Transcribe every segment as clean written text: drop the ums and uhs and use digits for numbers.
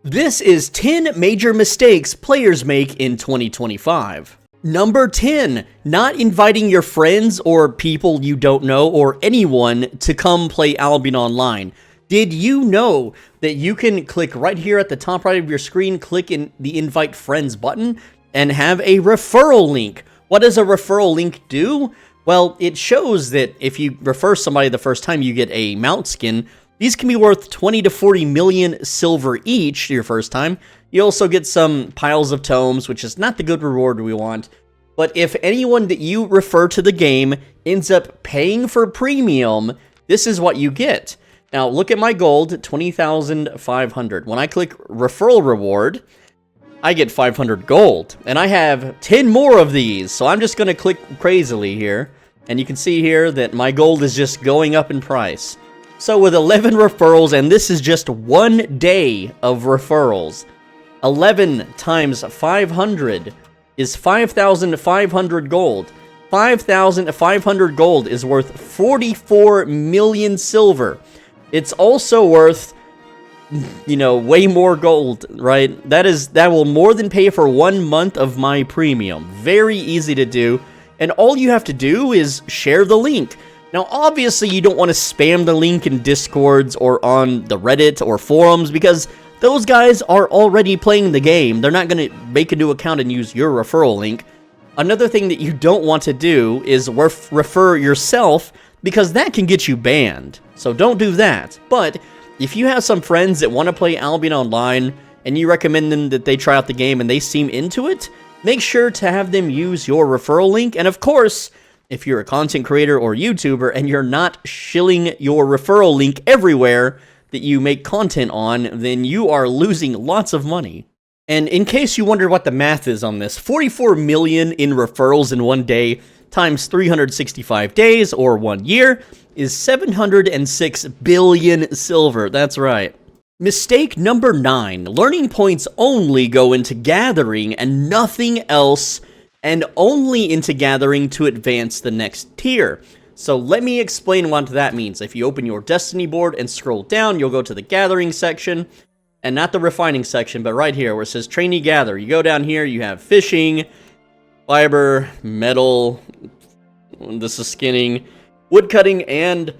This is 10 major mistakes players make in 2025. Number 10, not inviting your friends or people you don't know or anyone to come play Albion Online. Did you know that you can click right here at the top right of your screen, click in the invite friends button and have a referral link? What does a referral link do? Well, it shows that if you refer somebody the first time, you get a mount skin. These can be worth 20 to 40 million silver each your first time. You also get some piles of tomes, which is not the good reward we want. But if anyone that you refer to the game ends up paying for premium, this is what you get. Now, look at my gold, 20,500. When I click referral reward, I get 500 gold. And I have 10 more of these, so I'm just going to click crazily here. And you can see here that my gold is just going up in price. So with 11 referrals, and this is just 1 day of referrals, 11 times 500 is 5,500 gold. 5,500 gold is worth 44 million silver. It's also worth, way more gold, right? That will more than pay for 1 month of my premium. Very easy to do, and all you have to do is share the link. Now, obviously, you don't want to spam the link in Discords or on the Reddit or forums because those guys are already playing the game. They're not going to make a new account and use your referral link. Another thing that you don't want to do is refer yourself because that can get you banned. So don't do that. But if you have some friends that want to play Albion Online and you recommend them that they try out the game and they seem into it, make sure to have them use your referral link. And of course, if you're a content creator or YouTuber and you're not shilling your referral link everywhere that you make content on, then you are losing lots of money. And in case you wonder what the math is on this, 44 million in referrals in 1 day times 365 days or 1 year is 706 billion silver. That's right. Mistake number 9. Learning points only go into gathering and nothing else, and only into gathering to advance the next tier. So let me explain what that means. If you open your Destiny board and scroll down, you'll go to the gathering section, and not the refining section, but right here where it says trainee gather. You go down here, you have fishing, fiber, metal, this is skinning, woodcutting, and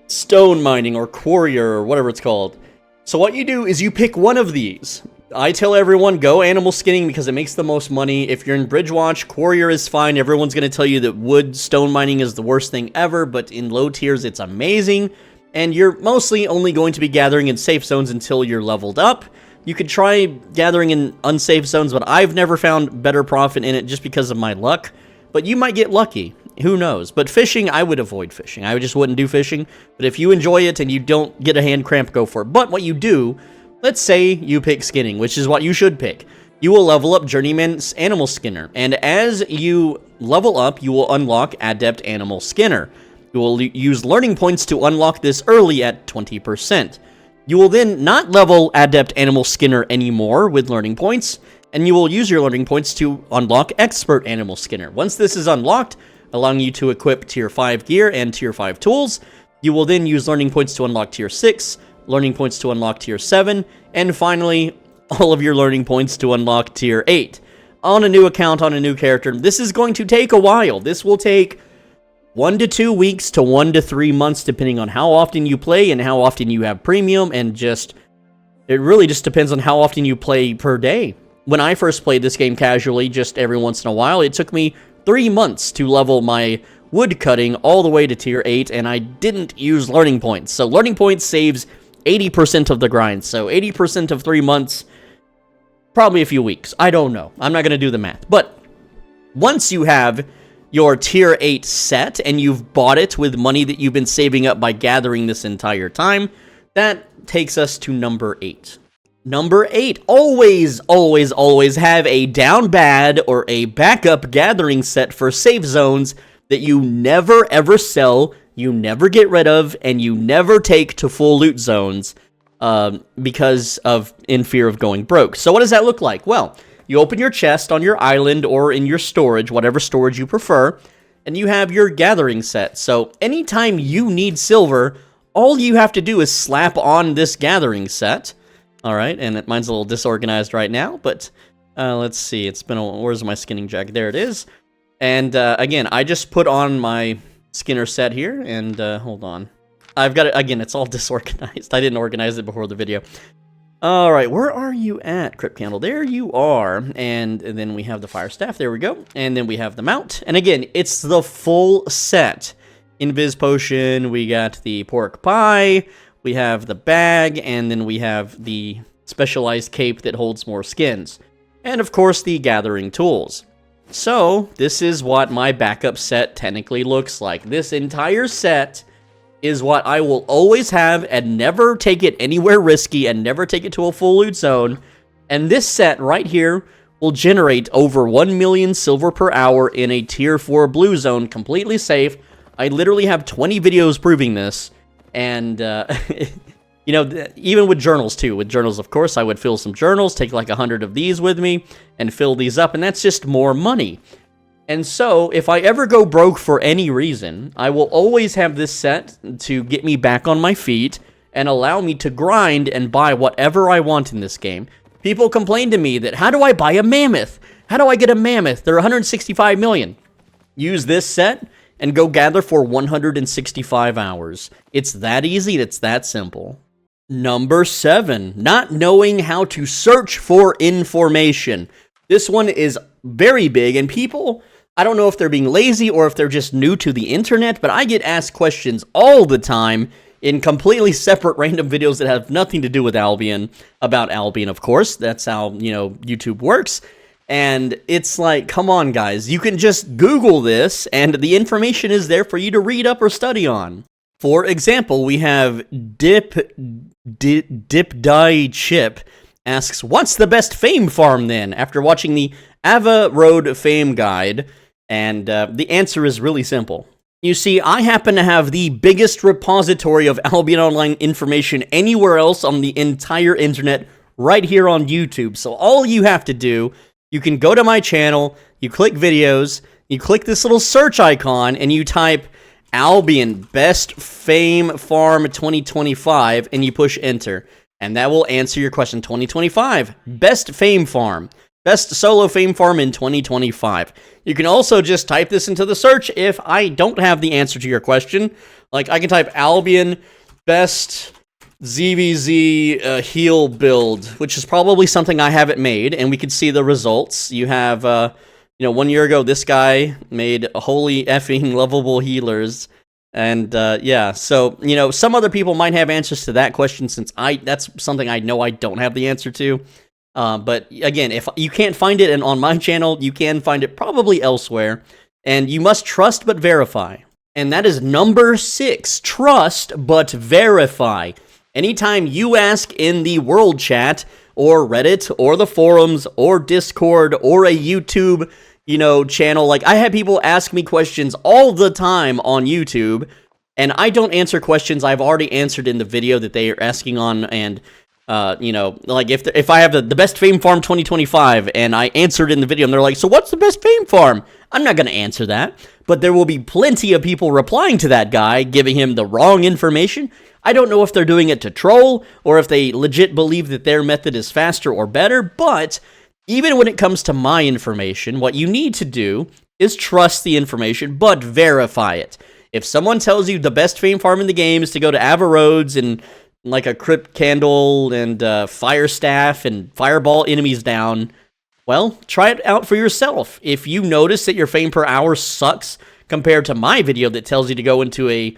stone mining, or quarrier, or whatever it's called. So what you do is you pick one of these. I tell everyone, go animal skinning because it makes the most money. If you're in Bridgewatch, Quarrier is fine. Everyone's going to tell you that wood stone mining is the worst thing ever, but in low tiers, it's amazing. And you're mostly only going to be gathering in safe zones until you're leveled up. You could try gathering in unsafe zones, but I've never found better profit in it just because of my luck. But you might get lucky. Who knows? But fishing, I would avoid fishing. I just wouldn't do fishing. But if you enjoy it and you don't get a hand cramp, go for it. But what you do, let's say you pick skinning, which is what you should pick. You will level up Journeyman's Animal Skinner, and as you level up, you will unlock Adept Animal Skinner. You will use learning points to unlock this early at 20%. You will then not level Adept Animal Skinner anymore with learning points, and you will use your learning points to unlock Expert Animal Skinner. Once this is unlocked, allowing you to equip Tier 5 gear and Tier 5 tools, you will then use learning points to unlock Tier 6, learning points to unlock Tier 7, and finally, all of your learning points to unlock Tier 8. On a new account, on a new character. This is going to take a while. This will take 1 to 2 weeks to 1 to 3 months, depending on how often you play and how often you have premium, and it really just depends on how often you play per day. When I first played this game casually, just every once in a while, it took me 3 months to level my wood cutting all the way to Tier 8, and I didn't use learning points. So learning points saves 80% of the grind. So 80% of 3 months, probably a few weeks. I don't know. I'm not going to do the math. But once you have your Tier 8 set and you've bought it with money that you've been saving up by gathering this entire time, that takes us to number 8. Number 8, always, always, always have a down bad or a backup gathering set for safe zones that you never ever sell, you never get rid of, and you never take to full loot zones because of in fear of going broke. So what does that look like? Well, you open your chest on your island or in your storage, whatever storage you prefer, and you have your gathering set. So anytime you need silver, all you have to do is slap on this gathering set. All right, and mine's a little disorganized right now, but let's see. It's been where's my skinning jacket? There it is. And again, I just put on my Skinner set here, and hold on. I've got it, again, it's all disorganized. I didn't organize it before the video. All right, where are you at, Crypt Candle? There you are. And then we have the fire staff. There we go. And then we have the mount. And again, it's the full set. Invis potion, we got the pork pie, we have the bag, and then we have the specialized cape that holds more skins. And of course, the gathering tools. So, this is what my backup set technically looks like. This entire set is what I will always have and never take it anywhere risky and never take it to a full loot zone. And this set right here will generate over 1 million silver per hour in a tier 4 blue zone, completely safe. I literally have 20 videos proving this. And, you know, even with journals too. With journals, of course, I would fill some journals, take like 100 of these with me, and fill these up, and that's just more money. And so, if I ever go broke for any reason, I will always have this set to get me back on my feet and allow me to grind and buy whatever I want in this game. People complain to me that, how do I buy a mammoth? How do I get a mammoth? They're 165 million. Use this set and go gather for 165 hours. It's that easy, it's that simple. Number 7, not knowing how to search for information. This one is very big, and people, I don't know if they're being lazy or if they're just new to the internet, but I get asked questions all the time in completely separate random videos that have nothing to do with Albion, about Albion, of course. That's how, you know, YouTube works. And it's like, come on, guys. You can just Google this, and the information is there for you to read up or study on. For example, we have Dip Die Chip asks, what's the best fame farm then? After watching the Ava Road Fame Guide, and the answer is really simple. You see, I happen to have the biggest repository of Albion Online information anywhere else on the entire internet right here on YouTube. So all you have to do, you can go to my channel, you click videos, you click this little search icon, and you type Albion Best Fame Farm 2025, and you push enter. And that will answer your question. 2025, Best Fame Farm. Best Solo Fame Farm in 2025. You can also just type this into the search if I don't have the answer to your question. Like, I can type Albion Best ZVZ Heal Build, which is probably something I haven't made, and we can see the results. You have, you know, 1 year ago, this guy made holy effing lovable healers. And, yeah, so, you know, some other people might have answers to that question, since that's something I know I don't have the answer to. But again, if you can't find it on my channel, you can find it probably elsewhere. And you must trust but verify. And that is number 6, trust but verify. Anytime you ask in the world chat, or Reddit, or the forums, or Discord, or a YouTube, you know, channel, like, I have people ask me questions all the time on YouTube, and I don't answer questions I've already answered in the video that they are asking on. And you know, like, if I have the best fame farm 2025 and I answered in the video and they're like, so what's the best fame farm? I'm not going to answer that, but there will be plenty of people replying to that guy, giving him the wrong information. I don't know if they're doing it to troll or if they legit believe that their method is faster or better, but even when it comes to my information, what you need to do is trust the information, but verify it. If someone tells you the best fame farm in the game is to go to Ava Roads and like a Crypt Candle and Fire Staff and Fireball enemies down, well, try it out for yourself. If you notice that your fame per hour sucks compared to my video that tells you to go into a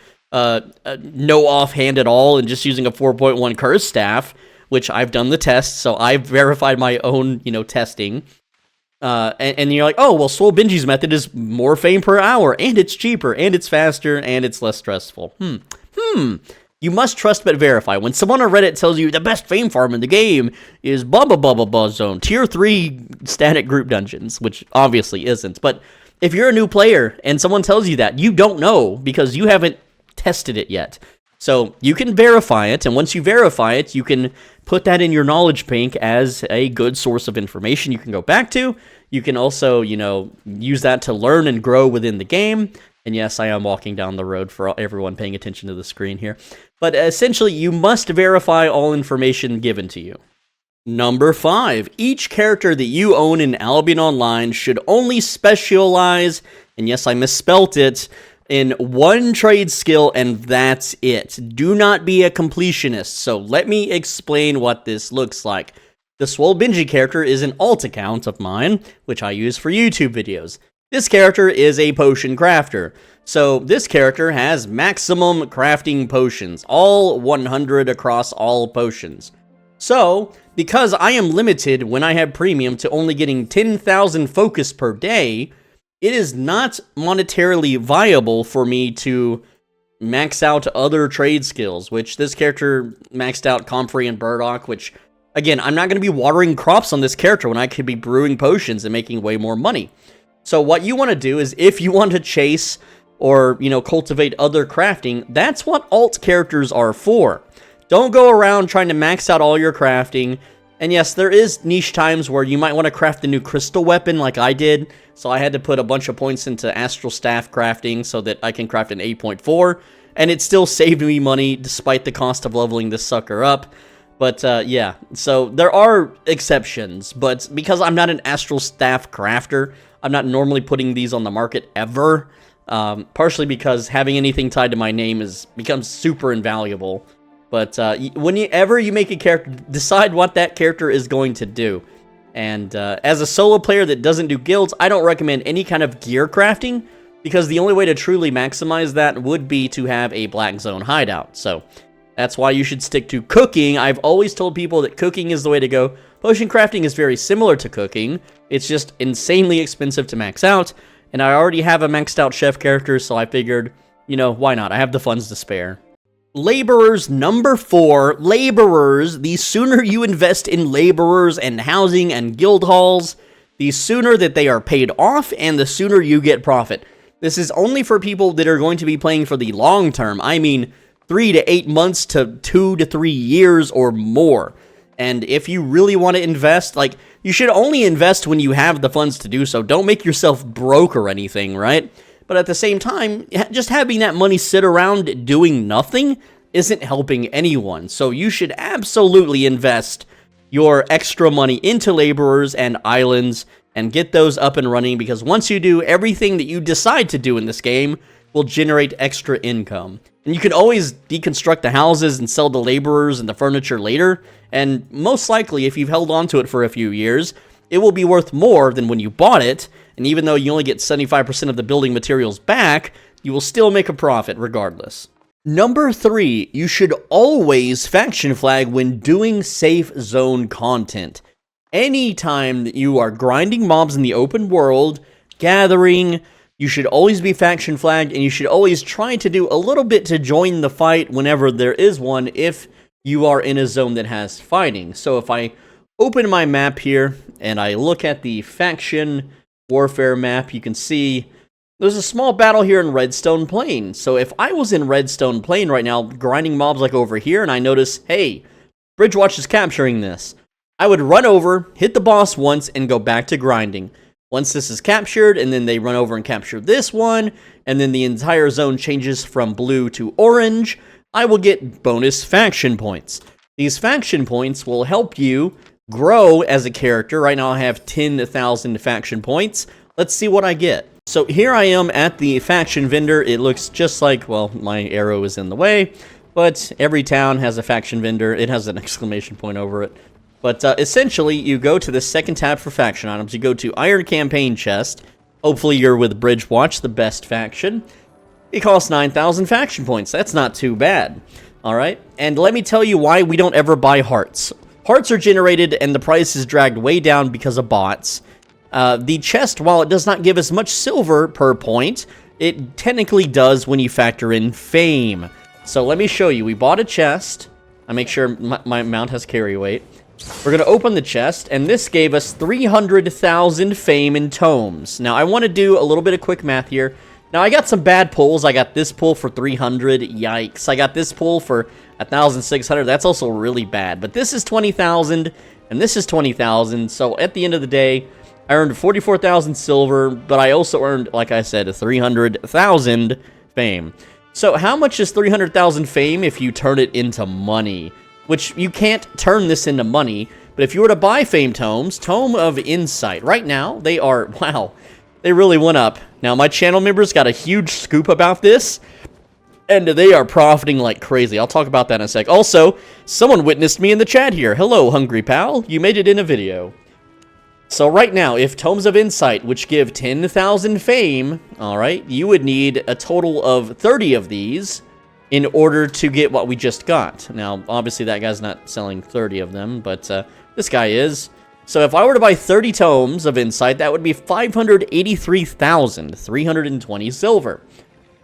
no offhand at all and just using a 4.1 curse staff, which I've done the test, so I've verified my own, you know, testing. And you're like, oh, well, Swole Benji's method is more fame per hour, and it's cheaper, and it's faster, and it's less stressful. You must trust but verify. When someone on Reddit tells you the best fame farm in the game is blah blah blah blah blah zone, tier 3 static group dungeons, which obviously isn't. But if you're a new player and someone tells you that, you don't know because you haven't tested it yet. So you can verify it, and once you verify it, you can put that in your knowledge bank as a good source of information you can go back to. You can also, you know, use that to learn and grow within the game. And yes, I am walking down the road for everyone paying attention to the screen here. But essentially, you must verify all information given to you. Number 5. Each character that you own in Albion Online should only specialize, and yes, I misspelt it, in one trade skill, and that's it. Do not be a completionist. So let me explain what this looks like. The Swole Benji character is an alt account of mine, which I use for YouTube videos. This character is a potion crafter. So this character has maximum crafting potions, all 100 across all potions. So, because I am limited when I have premium to only getting 10,000 focus per day, it is not monetarily viable for me to max out other trade skills, which this character maxed out Comfrey and Burdock, which, again, I'm not going to be watering crops on this character when I could be brewing potions and making way more money. So what you want to do is, if you want to chase or, cultivate other crafting, that's what alt characters are for. Don't go around trying to max out all your crafting. And yes, there is niche times where you might want to craft the new crystal weapon like I did. So I had to put a bunch of points into Astral Staff crafting so that I can craft an 8.4. And it still saved me money despite the cost of leveling this sucker up. But yeah, so there are exceptions. But because I'm not an Astral Staff crafter, I'm not normally putting these on the market ever. Partially because having anything tied to my name becomes super invaluable. But whenever you make a character, decide what that character is going to do. And as a solo player that doesn't do guilds, I don't recommend any kind of gear crafting, because the only way to truly maximize that would be to have a Black Zone hideout. So that's why you should stick to cooking. I've always told people that cooking is the way to go. Potion crafting is very similar to cooking. It's just insanely expensive to max out. And I already have a maxed out chef character, so I figured, why not? I have the funds to spare. Laborers, number 4. Laborers. The sooner you invest in laborers and housing and guild halls, the sooner that they are paid off and the sooner you get profit. This is only for people that are going to be playing for the long term. I mean, 3 to 8 months to 2 to 3 years or more. And if you really want to invest, you should only invest when you have the funds to do so. Don't make yourself broke or anything, right? But at the same time, just having that money sit around doing nothing isn't helping anyone. So you should absolutely invest your extra money into laborers and islands and get those up and running, because once you do, everything that you decide to do in this game will generate extra income. And you can always deconstruct the houses and sell the laborers and the furniture later, and most likely, if you've held on to it for a few years, it will be worth more than when you bought it. And even though you only get 75% of the building materials back, you will still make a profit regardless. Number 3, you should always faction flag when doing safe zone content. Anytime that you are grinding mobs in the open world, gathering, you should always be faction flagged, and you should always try to do a little bit to join the fight whenever there is one if you are in a zone that has fighting. So if I open my map here and I look at the faction warfare map, you can see there's a small battle here in Redstone Plain. So if I was in Redstone Plain right now, grinding mobs like over here, and I notice, hey, Bridgewatch is capturing this, I would run over, hit the boss once, and go back to grinding. Once this is captured, and then they run over and capture this one, and then the entire zone changes from blue to orange, I will get bonus faction points. These faction points will help you grow as a character. Right now I have 10,000 faction points. Let's see what I get. So here I am at the faction vendor. It looks just like, well, my arrow is in the way, but every town has a faction vendor. It has an exclamation point over it. But essentially, you go to the second tab for faction items. You go to Iron Campaign Chest. Hopefully you're with Bridgewatch, the best faction. It costs 9,000 faction points. That's not too bad. Alright, and let me tell you why we don't ever buy hearts. Hearts are generated and the price is dragged way down because of bots. The chest, while it does not give us much silver per point, it technically does when you factor in fame. So let me show you. We bought a chest. I make sure my mount has carry weight. We're going to open the chest, and this gave us 300,000 fame in tomes. Now, I want to do a little bit of quick math here. Now, I got some bad pulls. I got this pull for 300. Yikes. I got this pull for 1,600. That's also really bad. But this is 20,000, and this is 20,000. So, at the end of the day, I earned 44,000 silver, but I also earned, like I said, 300,000 fame. So, how much is 300,000 fame if you turn it into money? Which, you can't turn this into money, But if you were to buy Fame Tomes, Tome of Insight, right now, they are, wow, they really went up. Now, my channel members got a huge scoop about this, and they are profiting like crazy. I'll talk about that in a sec. Also, someone witnessed me in the chat here. Hello, Hungry Pal. You made it in a video. So right now, if Tomes of Insight, which give 10,000 fame, alright, you would need a total of 30 of these in order to get what we just got. Now, obviously that guy's not selling 30 of them, but this guy is. So if I were to buy 30 Tomes of Insight, that would be 583,320 silver.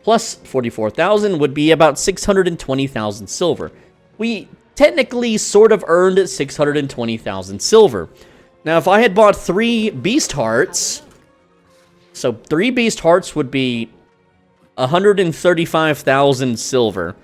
Plus 44,000 would be about 620,000 silver. We technically sort of earned 620,000 silver. Now, if I had bought 3 Beast Hearts, so 3 Beast Hearts would be 135,000 silver.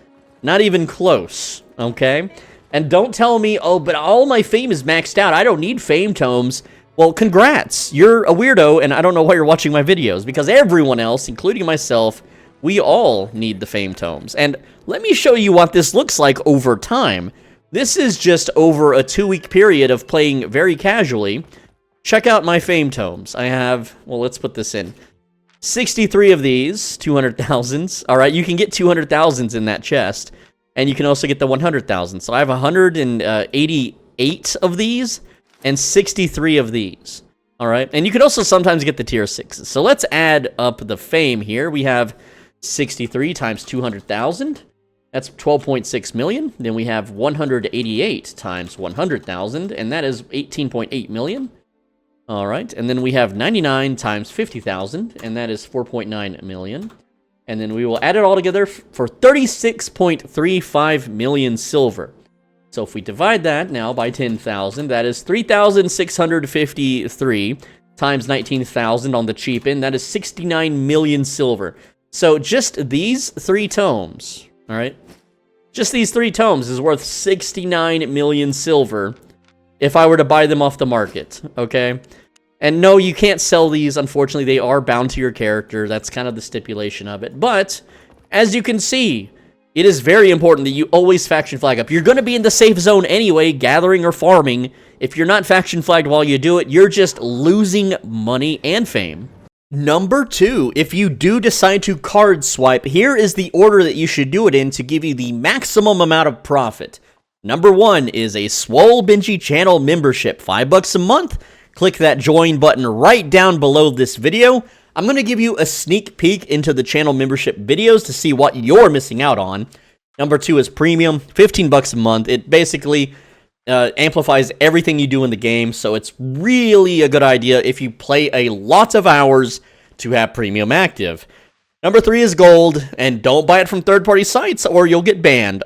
Not even close, okay? And don't tell me, oh, but all my fame is maxed out. I don't need fame tomes. Well, congrats. You're a weirdo, and I don't know why you're watching my videos, because everyone else, including myself, we all need the fame tomes. And let me show you what this looks like over time. This is just over a 2-week period of playing very casually. Check out my fame tomes. I have, well, let's put this in. 63 of these, 200,000s. All right, you can get 200,000s in that chest. And you can also get the 100,000. So I have 188 of these and 63 of these. All right, and you can also sometimes get the tier 6s. So let's add up the fame here. We have 63 times 200,000. That's 12.6 million. Then we have 188 times 100,000, and that is 18.8 million. All right, and then we have 99 times 50,000, and that is 4.9 million. And then we will add it all together for 36.35 million silver. So if we divide that now by 10,000, that is 3,653 times 19,000 on the cheap end. That is 69 million silver. So just these 3 tomes, all right? Just these 3 tomes is worth 69 million silver if I were to buy them off the market, okay? And no, you can't sell these. Unfortunately, they are bound to your character. That's kind of the stipulation of it. But as you can see, it is very important that you always faction flag up. You're going to be in the safe zone anyway, gathering or farming. If you're not faction flagged while you do it, you're just losing money and fame. Number 2, if you do decide to card swipe, here is the order that you should do it in to give you the maximum amount of profit. Number 1 is a Swole Benji channel membership, $5 a month. Click that join button right down below this video. I'm going to give you a sneak peek into the channel membership videos to see what you're missing out on. Number 2 is premium, $15 a month. It basically amplifies everything you do in the game, so it's really a good idea if you play a lot of hours to have premium active. Number 3 is gold, and don't buy it from third-party sites or you'll get banned.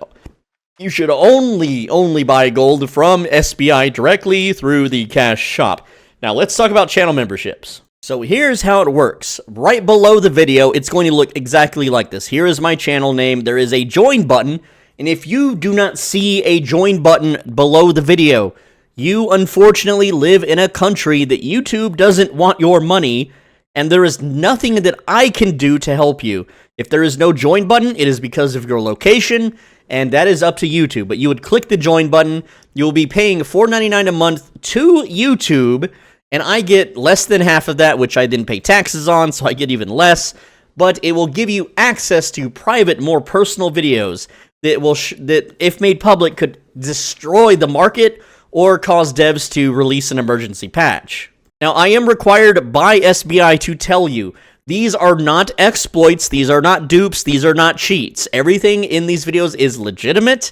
You should only buy gold from SBI directly through the cash shop. Now let's talk about channel memberships. So here's how it works. Right below the video, it's going to look exactly like this. Here is my channel name. There is a join button. And if you do not see a join button below the video, you unfortunately live in a country that YouTube doesn't want your money, and there is nothing that I can do to help you. If there is no join button, it is because of your location, and that is up to YouTube. But you would click the join button. You'll be paying $4.99 a month to YouTube, and I get less than half of that, which I didn't pay taxes on, so I get even less. But it will give you access to private, more personal videos that will that, if made public, could destroy the market or cause devs to release an emergency patch. Now, I am required by SBI to tell you, these are not exploits, these are not dupes, these are not cheats. Everything in these videos is legitimate,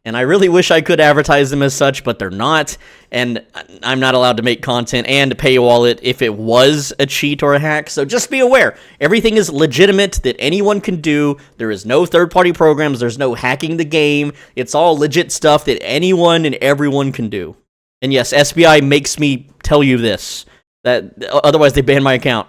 and I really wish I could advertise them as such, but they're not, and I'm not allowed to make content and paywall it if it was a cheat or a hack, so just be aware. Everything is legitimate that anyone can do. There is no third-party programs, there's no hacking the game. It's all legit stuff that anyone and everyone can do. And yes, SBI makes me tell you this, that otherwise they ban my account.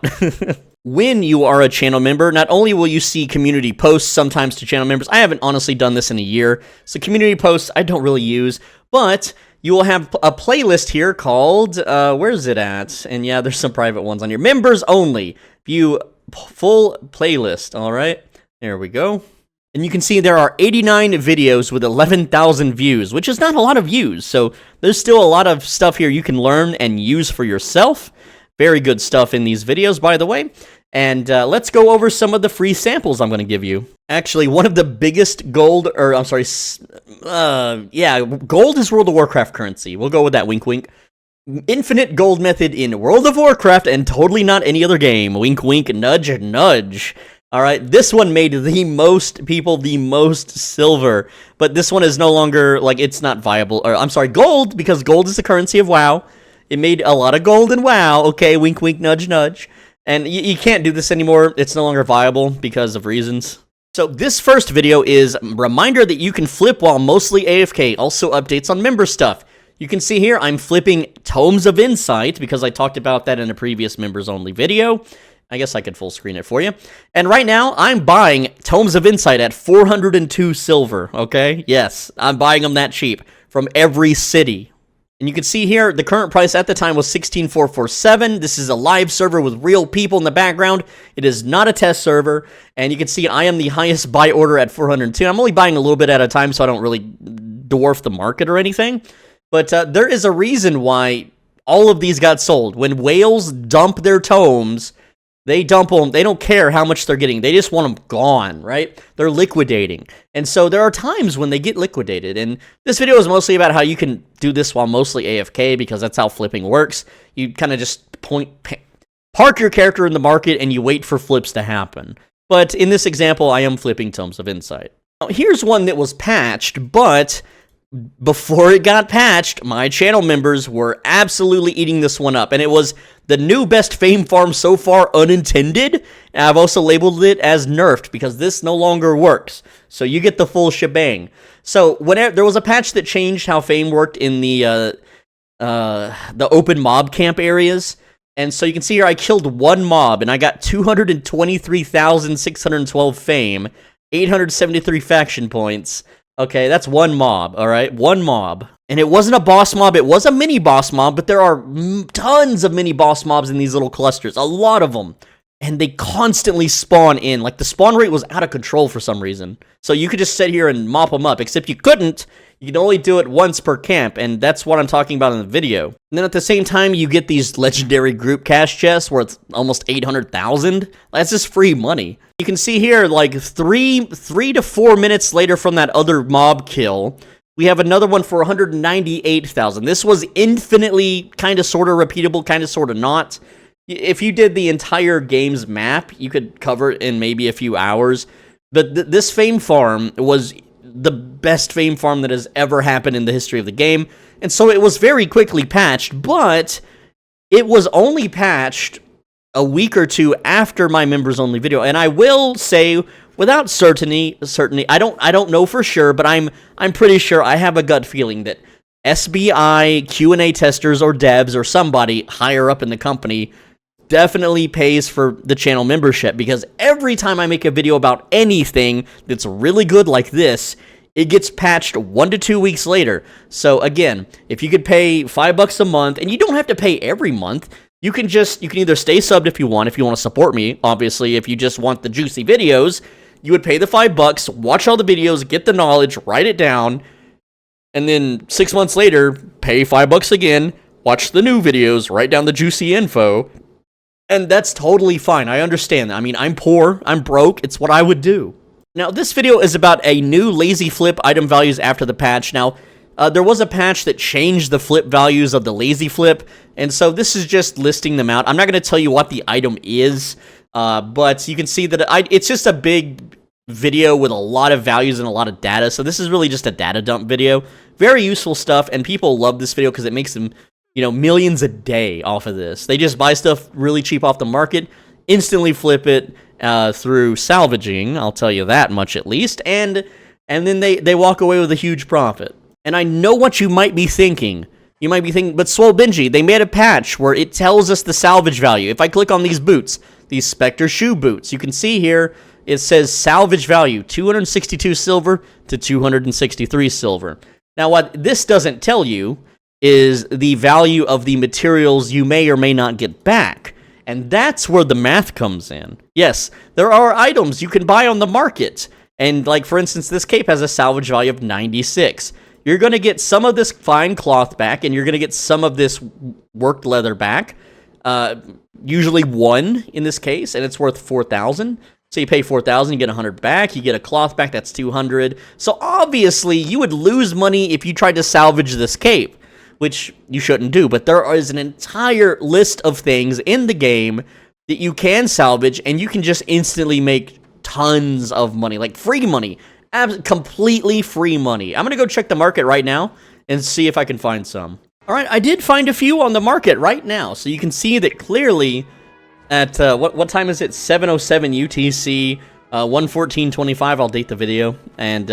When you are a channel member, not only will you see community posts sometimes to channel members, I haven't honestly done this in a year, so community posts I don't really use, but you will have a playlist here called, where is it at? And yeah, there's some private ones on here. Members only. View full playlist, all right? There we go. And you can see there are 89 videos with 11,000 views, which is not a lot of views. So there's still a lot of stuff here you can learn and use for yourself. Very good stuff in these videos, by the way. And let's go over some of the free samples I'm going to give you. Actually, one of the biggest gold, or I'm sorry, gold is World of Warcraft currency. We'll go with that, wink wink. Infinite gold method in World of Warcraft and totally not any other game. Wink wink, nudge nudge. All right, this one made the most people, the most silver, but this one is no longer, like, it's not viable, or I'm sorry, gold, because gold is the currency of WoW. It made a lot of gold in WoW, okay, wink, wink, nudge, nudge, and you can't do this anymore. It's no longer viable because of reasons. So this first video is a reminder that you can flip while mostly AFK, also updates on member stuff. You can see here, I'm flipping Tomes of Insight, because I talked about that in a previous members-only video. I guess I could full screen it for you. And right now, I'm buying Tomes of Insight at 402 silver, okay? Yes, I'm buying them that cheap from every city. And you can see here, the current price at the time was 16,447. This is a live server with real people in the background. It is not a test server. And you can see I am the highest buy order at 402. I'm only buying a little bit at a time, so I don't really dwarf the market or anything. But there is a reason why all of these got sold. When whales dump their tomes, they dump them. They don't care how much they're getting. They just want them gone, right? They're liquidating. And so there are times when they get liquidated. And this video is mostly about how you can do this while mostly AFK, because that's how flipping works. You kind of just park your character in the market and you wait for flips to happen. But in this example, I am flipping Tomes of Insight. Now, here's one that was patched, but before it got patched, my channel members were absolutely eating this one up, and it was the new best fame farm so far, unintended. And I've also labeled it as nerfed, because this no longer works, so you get the full shebang. So whenever there was a patch that changed how fame worked in the open mob camp areas, and so you can see here I killed one mob, and I got 223,612 fame, 873 faction points. Okay, that's one mob, all right? One mob. And it wasn't a boss mob, it was a mini boss mob, but there are tons of mini boss mobs in these little clusters, a lot of them. And they constantly spawn in, like the spawn rate was out of control for some reason. So you could just sit here and mop them up, except you couldn't. You could only do it once per camp, and that's what I'm talking about in the video. And then at the same time, you get these legendary group cash chests worth almost 800,000. That's just free money. You can see here, like, three to 4 minutes later from that other mob kill, we have another one for 198,000. This was infinitely kind of sort of repeatable, kind of sort of not. If you did the entire game's map, you could cover it in maybe a few hours. But this fame farm was the best fame farm that has ever happened in the history of the game. And so it was very quickly patched, but it was only patched a week or two after my members only video. And I will say, without certainty, I don't know for sure, but I'm pretty sure, I have a gut feeling that SBI, Q&A testers, or devs, or somebody higher up in the company definitely pays for the channel membership, because every time I make a video about anything that's really good like this, it gets patched 1 to 2 weeks later. So again, if you could pay $5 a month, and you don't have to pay every month, you can either stay subbed if you want to support me. Obviously, if you just want the juicy videos, you would pay the $5, watch all the videos, get the knowledge, write it down, and then 6 months later, pay $5 again, watch the new videos, write down the juicy info. And that's totally fine. I understand that. I mean, I'm poor, I'm broke, it's what I would do. Now, this video is about a new lazy flip item values after the patch. Now, there was a patch that changed the flip values of the lazy flip, and so this is just listing them out. I'm not going to tell you what the item is, but you can see that it's just a big video with a lot of values and a lot of data, so this is really just a data dump video. Very useful stuff, and people love this video because it makes them, you know, millions a day off of this. They just buy stuff really cheap off the market, instantly flip it through salvaging, I'll tell you that much at least, and then they walk away with a huge profit. And I know what you might be thinking. You might be thinking, but Swole Benji, they made a patch where it tells us the salvage value. If I click on these boots, these Spectre shoe boots, you can see here, it says salvage value, 262 silver to 263 silver. Now, what this doesn't tell you is the value of the materials you may or may not get back. And that's where the math comes in. Yes, there are items you can buy on the market, And like, for instance, this cape has a salvage value of 96. You're going to get some of this fine cloth back, and you're going to get some of this worked leather back. Usually 1 in this case, and it's worth 4,000. So you pay 4,000, you get 100 back, you get a cloth back, that's 200. So obviously, you would lose money if you tried to salvage this cape, which you shouldn't do. But there is an entire list of things in the game that you can salvage, and you can just instantly make tons of money, like free money, completely free money. I'm gonna go check the market right now and see if I can find some. All right, I did find a few on the market right now, so you can see that clearly at what time is it? 7:07 UTC, 1:14:25. I'll date the video, and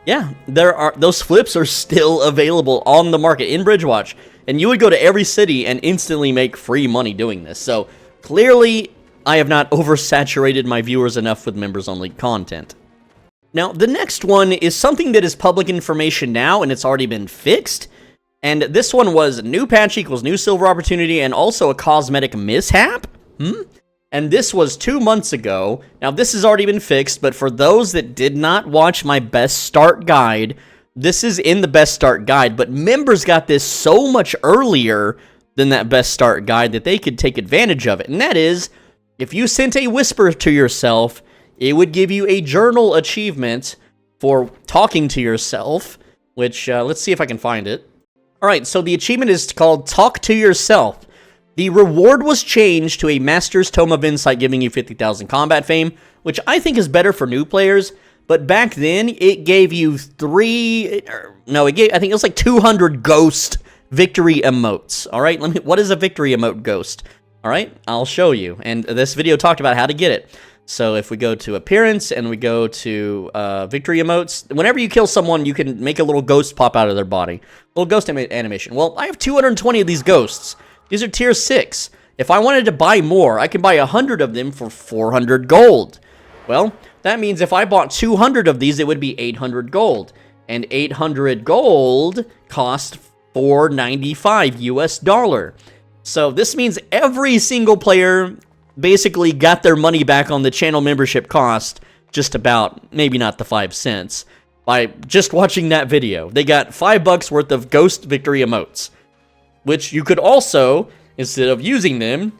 yeah, those flips are still available on the market in Bridgewatch, and you would go to every city and instantly make free money doing this. So clearly, I have not oversaturated my viewers enough with members-only content. Now, the next one is something that is public information now, and it's already been fixed. And this one was new patch equals new silver opportunity, and also a cosmetic mishap. And this was 2 months ago. Now, this has already been fixed, but for those that did not watch my best start guide, this is in the best start guide, but members got this so much earlier than that best start guide that they could take advantage of it. And that is, if you sent a whisper to yourself, it would give you a journal achievement for talking to yourself, which, let's see if I can find it. All right, so the achievement is called Talk to Yourself. The reward was changed to a Master's Tome of Insight, giving you 50,000 combat fame, which I think is better for new players, but back then, it gave you I think it was like 200 ghost victory emotes. All right, what is a victory emote ghost? All right, I'll show you. And this video talked about how to get it. So if we go to appearance and we go to victory emotes, whenever you kill someone, you can make a little ghost pop out of their body. Little ghost animation. Well, I have 220 of these ghosts. These are tier 6. If I wanted to buy more, I can buy 100 of them for 400 gold. Well, that means if I bought 200 of these, it would be 800 gold. And 800 gold cost $4.95 US. So this means every single player basically got their money back on the channel membership cost, just about, maybe not the 5 cents, by just watching that video. They got $5 worth of ghost victory emotes, which you could also, instead of using them,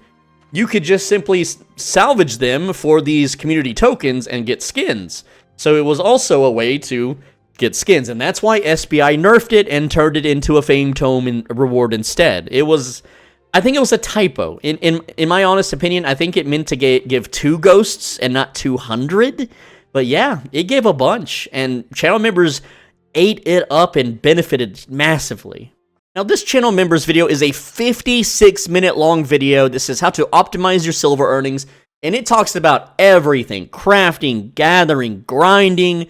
you could just simply salvage them for these community tokens and get skins. So it was also a way to get skins, and that's why SBI nerfed it and turned it into a fame tome reward instead. I think it was a typo. In my honest opinion, I think it meant to give 2 ghosts and not 200. But yeah, it gave a bunch, and channel members ate it up and benefited massively. Now, this channel members video is a 56-minute long video. This is how to optimize your silver earnings, and it talks about everything: crafting, gathering, grinding,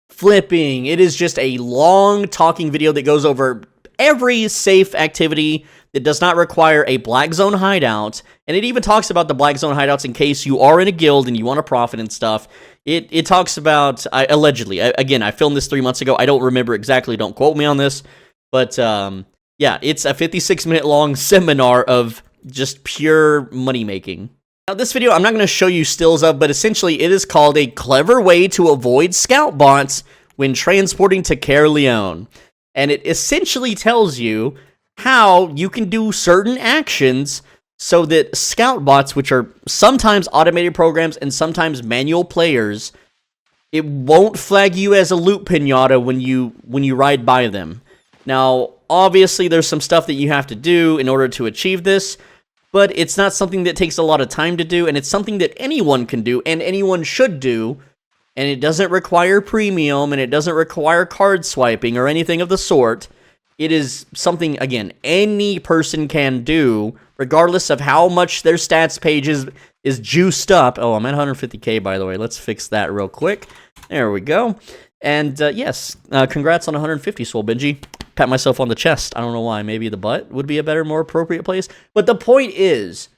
flipping. It is just a long talking video that goes over every safe activity that does not require a black zone hideout, and it even talks about the black zone hideouts in case you are in a guild and you want to profit and stuff. It talks about, allegedly, again, I filmed this 3 months ago, I don't remember exactly, don't quote me on this, but yeah, it's a 56-minute long seminar of just pure money making. Now, this video I'm not going to show you stills of, but essentially it is called a clever way to avoid scout bots when transporting to Caerleon. And it essentially tells you how you can do certain actions so that scout bots, which are sometimes automated programs and sometimes manual players, it won't flag you as a loot pinata when you ride by them. Now, obviously, there's some stuff that you have to do in order to achieve this, but it's not something that takes a lot of time to do, and it's something that anyone can do and anyone should do, and it doesn't require premium, and it doesn't require card swiping or anything of the sort. It is something, again, any person can do, regardless of how much their stats page is juiced up. Oh, I'm at 150k, by the way. Let's fix that real quick. There we go. And yes, congrats on 150, Swole Benji. Pat myself on the chest. I don't know why. Maybe the butt would be a better, more appropriate place. But the point is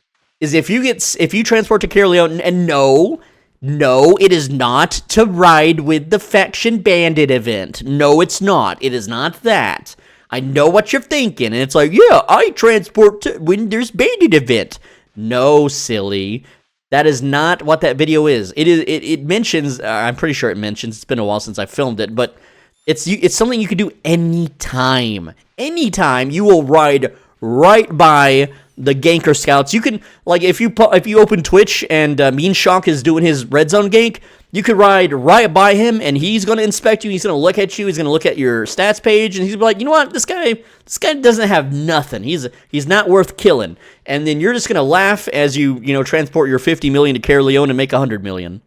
if you transport to Caerleon, and no, it is not to ride with the Faction Bandit event. No, it's not. It is not that. I know what you're thinking, and it's like, yeah, I transport to when there's Bandit event. No, silly. That is not what that video is. It mentions, I'm pretty sure it mentions, it's been a while since I filmed it, but it's something you can do anytime. Anytime you will ride right by the ganker scouts. You can, like, if you open Twitch and Mean Shock is doing his red zone gank, you could ride right by him, and he's going to inspect you. He's going to look at you. He's going to look at your stats page, and he's going to be like, you know what? This guy doesn't have nothing. He's not worth killing. And then you're just going to laugh as you transport your 50 million to Cara Leone and make 100 million.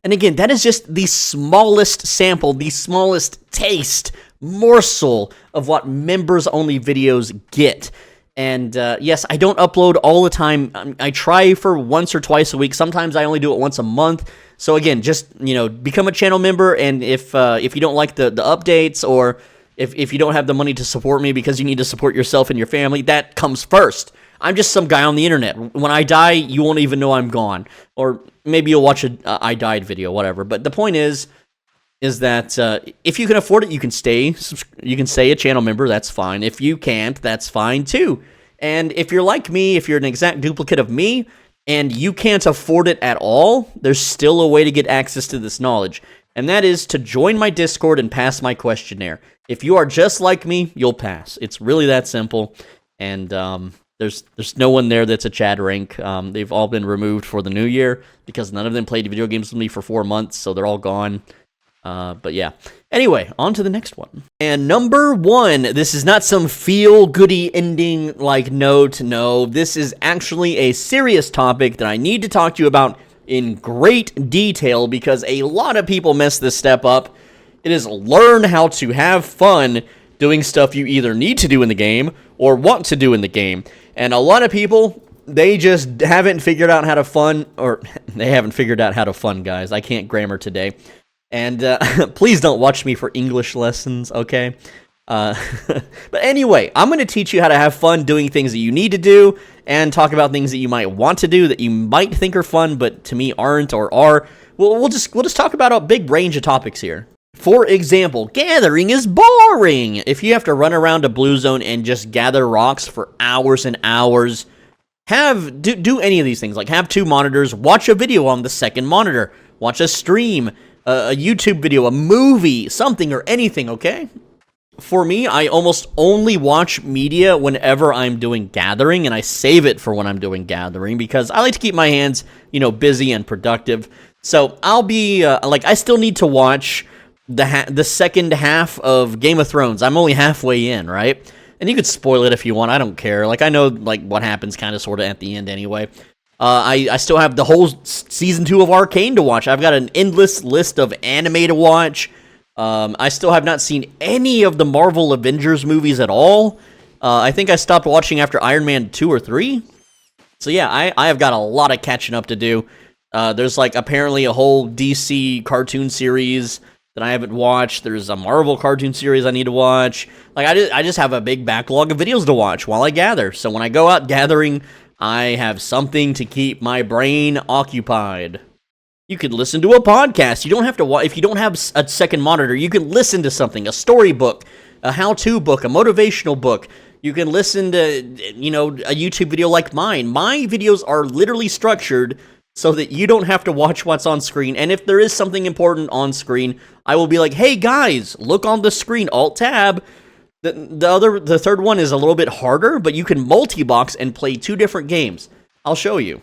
And again, that is just the smallest sample, the smallest taste, morsel of what members-only videos get. And yes, I don't upload all the time. I try for once or twice a week. Sometimes I only do it once a month. So again, just become a channel member, and if you don't like the updates, or if you don't have the money to support me because you need to support yourself and your family, that comes first. I'm just some guy on the internet. When I die, you won't even know I'm gone, or maybe you'll watch a I died video, whatever. But the point is that if you can afford it, you can stay a channel member. That's fine. If you can't, that's fine too. And if you're like me, if you're an exact duplicate of me, and you can't afford it at all, there's still a way to get access to this knowledge. And that is to join my Discord and pass my questionnaire. If you are just like me, you'll pass. It's really that simple. And there's no one there that's a Chad rank. They've all been removed for the new year because none of them played video games with me for 4 months, so they're all gone. But yeah. Anyway, on to the next one. And number 1, this is not some feel-goody ending like note. No, this is actually a serious topic that I need to talk to you about in great detail because a lot of people mess this step up. It is learn how to have fun doing stuff you either need to do in the game or want to do in the game. And a lot of people, they just haven't figured out how to fun, or they haven't figured out how to fun, guys. I can't grammar today. And please don't watch me for English lessons, okay? But anyway, I'm going to teach you how to have fun doing things that you need to do and talk about things that you might want to do that you might think are fun, but to me aren't or are. We'll just talk about a big range of topics here. For example, gathering is boring. If you have to run around a blue zone and just gather rocks for hours and hours, do any of these things. Like have 2 monitors, watch a video on the second monitor, watch a stream, a YouTube video, a movie, something or anything, okay? For me, I almost only watch media whenever I'm doing gathering, and I save it for when I'm doing gathering because I like to keep my hands, busy and productive. So I'll be, I still need to watch the second half of Game of Thrones. I'm only halfway in, right? And you could spoil it if you want, I don't care. I know, what happens kind of sort of at the end anyway. I still have the whole Season 2 of Arcane to watch. I've got an endless list of anime to watch. I still have not seen any of the Marvel Avengers movies at all. I think I stopped watching after Iron Man 2 or 3. So yeah, I have got a lot of catching up to do. There's apparently a whole DC cartoon series that I haven't watched. There's a Marvel cartoon series I need to watch. I just have a big backlog of videos to watch while I gather. So when I go out gathering, I have something to keep my brain occupied. You could listen to a podcast. You don't have to watch. If you don't have a second monitor, you can listen to something, a storybook, a how-to book, a motivational book. You can listen to, a YouTube video like mine. My videos are literally structured so that you don't have to watch what's on screen. And if there is something important on screen, I will be like, hey guys, look on the screen, Alt-Tab. The third one is a little bit harder, but you can multi-box and play 2 different games. I'll show you.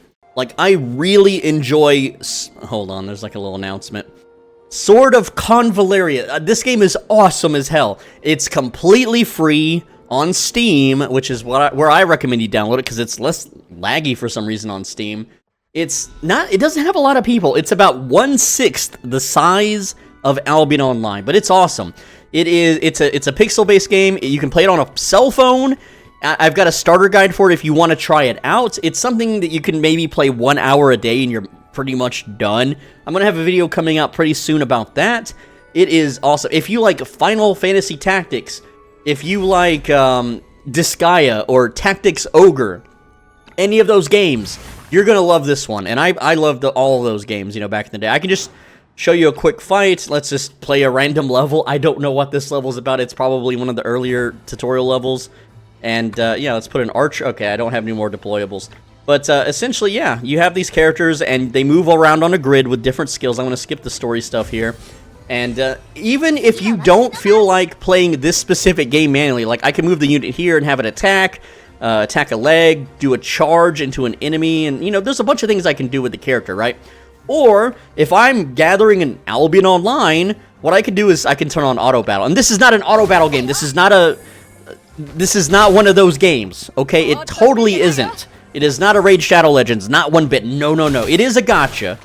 I really enjoy... Hold on, there's a little announcement. Sword of Convaleria. This game is awesome as hell. It's completely free on Steam, which is where I recommend you download it, because it's less laggy for some reason on Steam. It doesn't have a lot of people. It's about 1/6 the size of Albion Online, but it's awesome. It's a pixel-based game. You can play it on a cell phone. I've got a starter guide for it if you want to try it out. It's something that you can maybe play 1 hour a day and you're pretty much done. I'm going to have a video coming out pretty soon about that. It is awesome. If you like Final Fantasy Tactics, if you like Disgaea or Tactics Ogre, any of those games, you're going to love this one. And I loved all of those games, back in the day. I can just show you a quick fight. Let's just play a random level. I don't know what this level is about. It's probably one of the earlier tutorial levels. And, yeah, let's put an archer. Okay, I don't have any more deployables. But essentially, yeah, you have these characters, and they move around on a grid with different skills. I'm going to skip the story stuff here. And even if you don't feel like playing this specific game manually, like I can move the unit here and have it attack a leg, do a charge into an enemy, and, you know, there's a bunch of things I can do with the character, right? Or, if I'm gathering an Albion Online, what I can do is I can turn on auto battle. And this is not an auto battle game. This is not one of those games, okay? It totally isn't. It is not a Raid Shadow Legends, not one bit. No, no, no. It is a gacha,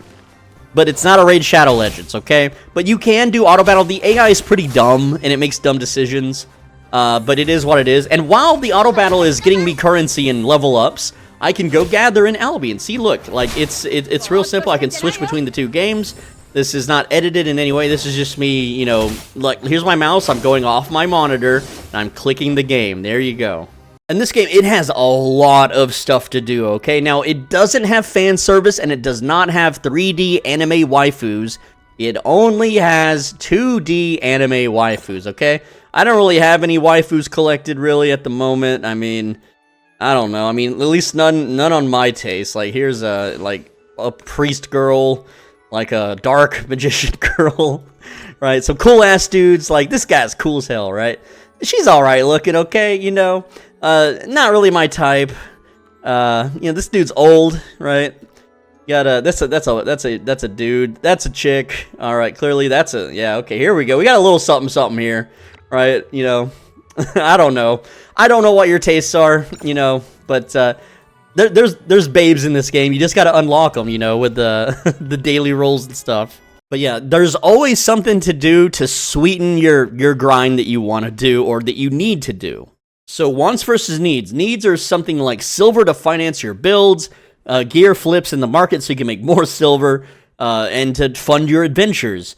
but it's not a Raid Shadow Legends, okay? But you can do auto battle. The AI is pretty dumb, and it makes dumb decisions, but it is what it is. And while the auto battle is getting me currency and level ups, I can go gather in Albion. See, look, like, it's real simple. I can switch between the two games. This is not edited in any way. This is just me, you know, like, here's my mouse. I'm going off my monitor, and I'm clicking the game. There you go. And this game, it has a lot of stuff to do, okay? Now, it doesn't have fan service, and it does not have 3D anime waifus. It only has 2D anime waifus, okay? I don't really have any waifus collected, really, at the moment. I mean, I don't know. I mean, at least none on my taste. Like, here's a priest girl, like a dark magician girl, right? Some cool-ass dudes. Like, this guy's cool as hell, right? She's alright looking, okay, you know? Not really my type. You know, this dude's old, right? That's a dude. That's a chick. All right, clearly yeah, okay, here we go. We got a little something here, right? You know, I don't know. I don't know what your tastes are, you know, but there's babes in this game. You just got to unlock them, you know, with the the daily rolls and stuff. But yeah, there's always something to do to sweeten your grind that you want to do or that you need to do. So wants versus needs. Needs are something like silver to finance your builds, gear flips in the market so you can make more silver, and to fund your adventures.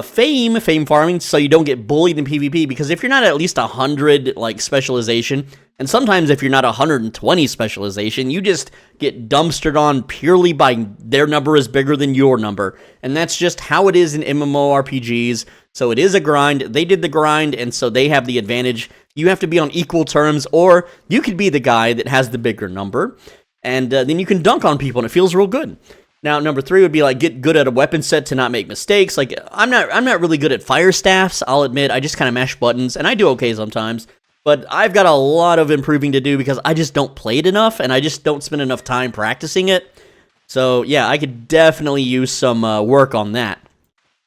Fame farming so you don't get bullied in PvP, because if you're not at least 100 like specialization, and sometimes if you're not 120 specialization, you just get dumpstered on purely by their number is bigger than your number. And that's just how it is in MMORPGs. So it is a grind. They did the grind, and so they have the advantage. You have to be on equal terms, or you could be the guy that has the bigger number, and then you can dunk on people, and it feels real good. Now, number 3 would be like get good at a weapon set to not make mistakes. Like I'm not really good at fire staffs. I'll admit, I just kind of mash buttons, and I do okay sometimes. But I've got a lot of improving to do because I just don't play it enough, and I just don't spend enough time practicing it. So yeah, I could definitely use some work on that.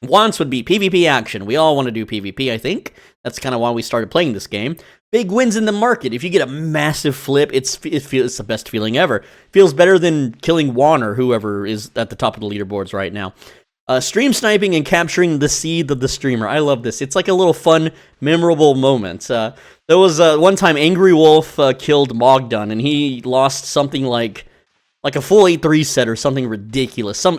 Wants would be PvP action. We all want to do PvP, I think. That's kind of why we started playing this game. Big wins in the market. If you get a massive flip, it's the best feeling ever. Feels better than killing Juan or whoever is at the top of the leaderboards right now. Stream sniping and capturing the seed of the streamer. I love this. It's like a little fun, memorable moment. There was one time Angry Wolf killed Mogdun, and he lost something like a full 8-3 set or something ridiculous. Some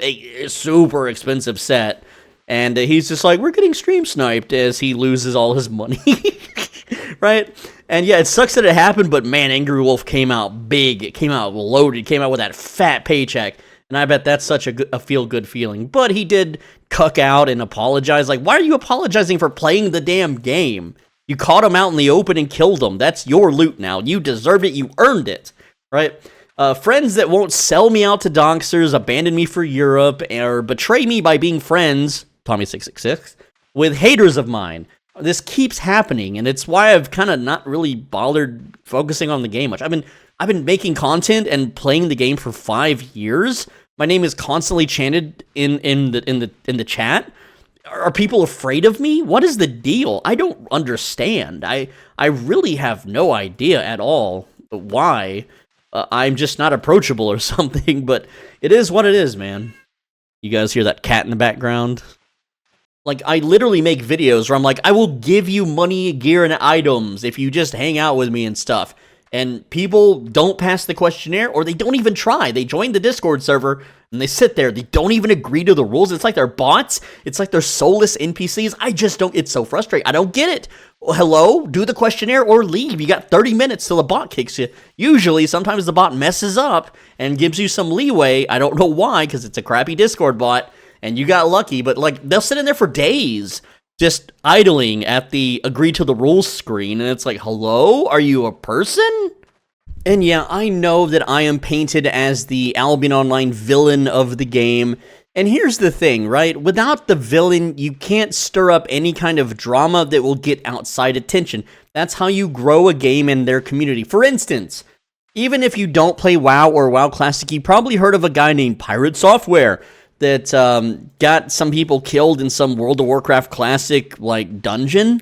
super expensive set. And he's just like, we're getting stream sniped as he loses all his money. Right? And yeah, it sucks that it happened, but man, Angry Wolf came out big. It came out loaded. Came out with that fat paycheck. And I bet that's such a feel-good feeling. But he did cuck out and apologize. Like, why are you apologizing for playing the damn game? You caught him out in the open and killed him. That's your loot now. You deserved it. You earned it. Right? Friends that won't sell me out to donksters, abandon me for Europe, or betray me by being friends, Tommy666, with haters of mine. This keeps happening, and it's why I've kind of not really bothered focusing on the game much. I've been making content and playing the game for 5 years. My name is constantly chanted in the chat. Are people afraid of me? What is the deal? I don't understand. I really have no idea at all why. I'm just not approachable or something, but it is what it is, man. You guys hear that cat in the background? Like, I literally make videos where I'm like, I will give you money, gear, and items if you just hang out with me and stuff. And people don't pass the questionnaire, or they don't even try. They join the Discord server, and they sit there. They don't even agree to the rules. It's like they're bots. It's like they're soulless NPCs. I just don't, it's so frustrating. I don't get it. Well, hello? Do the questionnaire or leave. You got 30 minutes till the bot kicks you. Usually, sometimes the bot messes up and gives you some leeway. I don't know why, because it's a crappy Discord bot. And you got lucky, but like they'll sit in there for days just idling at the agree to the rules screen, and it's like, hello? Are you a person? And yeah, I know that I am painted as the Albion Online villain of the game. And here's the thing, right? Without the villain, you can't stir up any kind of drama that will get outside attention. That's how you grow a game in their community. For instance, even if you don't play WoW or WoW Classic, you probably heard of a guy named Pirate Software that got some people killed in some World of Warcraft Classic, like, dungeon.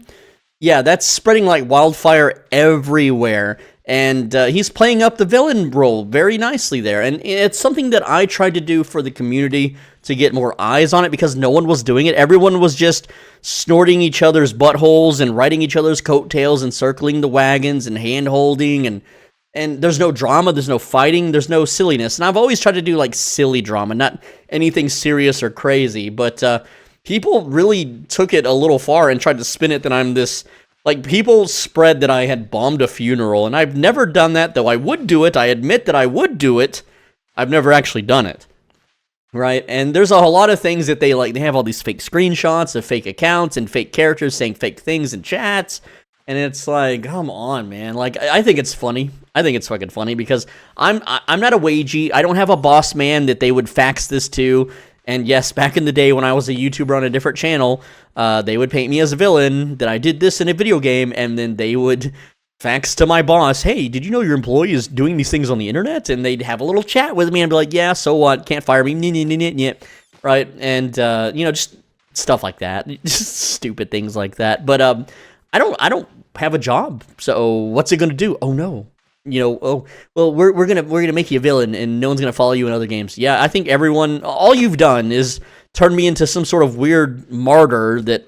Yeah, that's spreading like wildfire everywhere. And he's playing up the villain role very nicely there. And it's something that I tried to do for the community to get more eyes on it because no one was doing it. Everyone was just snorting each other's buttholes and riding each other's coattails and circling the wagons and hand-holding. And there's no drama, there's no fighting, there's no silliness. And I've always tried to do like silly drama, not anything serious or crazy. But people really took it a little far and tried to spin it that I'm this... Like, people spread that I had bombed a funeral, and I've never done that, though I would do it. I admit that I would do it. I've never actually done it, right? And there's a lot of things that they have all these fake screenshots of fake accounts and fake characters saying fake things in chats, and it's like, come on, man. Like, I think it's funny. I think it's fucking funny because I'm not a wagey. I don't have a boss man that they would fax this to. And yes, back in the day when I was a YouTuber on a different channel, they would paint me as a villain, that I did this in a video game, and then they would fax to my boss, hey, did you know your employee is doing these things on the internet? And they'd have a little chat with me and be like, yeah, so what? Can't fire me, right? And, just stuff like that. Just stupid things like that. But I don't have a job, so what's it going to do? Oh, no. We're gonna make you a villain, and no one's gonna follow you in other games. Yeah, I think all you've done is turn me into some sort of weird martyr that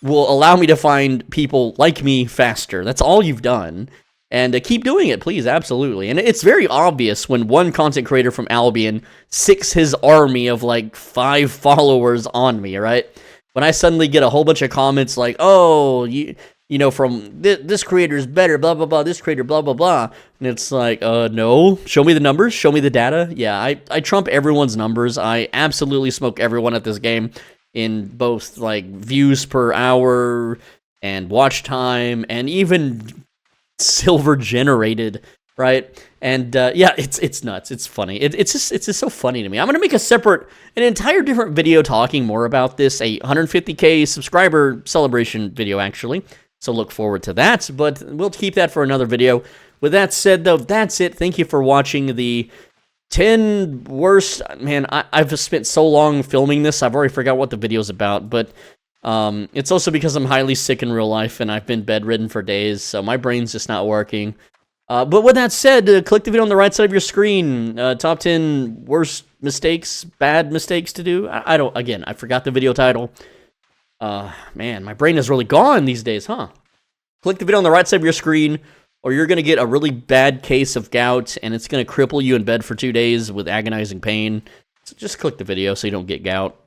will allow me to find people like me faster. That's all you've done, and keep doing it, please, absolutely. And it's very obvious when one content creator from Albion sicks his army of like 5 followers on me, right? When I suddenly get a whole bunch of comments like, oh, from this creator's better, blah, blah, blah, this creator, blah, blah, blah. And it's like, no, show me the numbers, show me the data. Yeah, I trump everyone's numbers. I absolutely smoke everyone at this game in both, like, views per hour and watch time and even silver generated, right? And, yeah, it's nuts. It's funny. It's just so funny to me. I'm going to make an entire different video talking more about this, a 150K subscriber celebration video, actually. So look forward to that, but we'll keep that for another video. With that said, though, that's it. Thank you for watching the 10 worst... Man, I've spent so long filming this, I've already forgot what the video's about, but it's also because I'm highly sick in real life, and I've been bedridden for days, so my brain's just not working. But with that said, click the video on the right side of your screen. Top 10 worst mistakes, bad mistakes to do. I forgot the video title. Man, my brain is really gone these days, huh? Click the video on the right side of your screen, or you're going to get a really bad case of gout, and it's going to cripple you in bed for 2 days with agonizing pain. So just click the video so you don't get gout.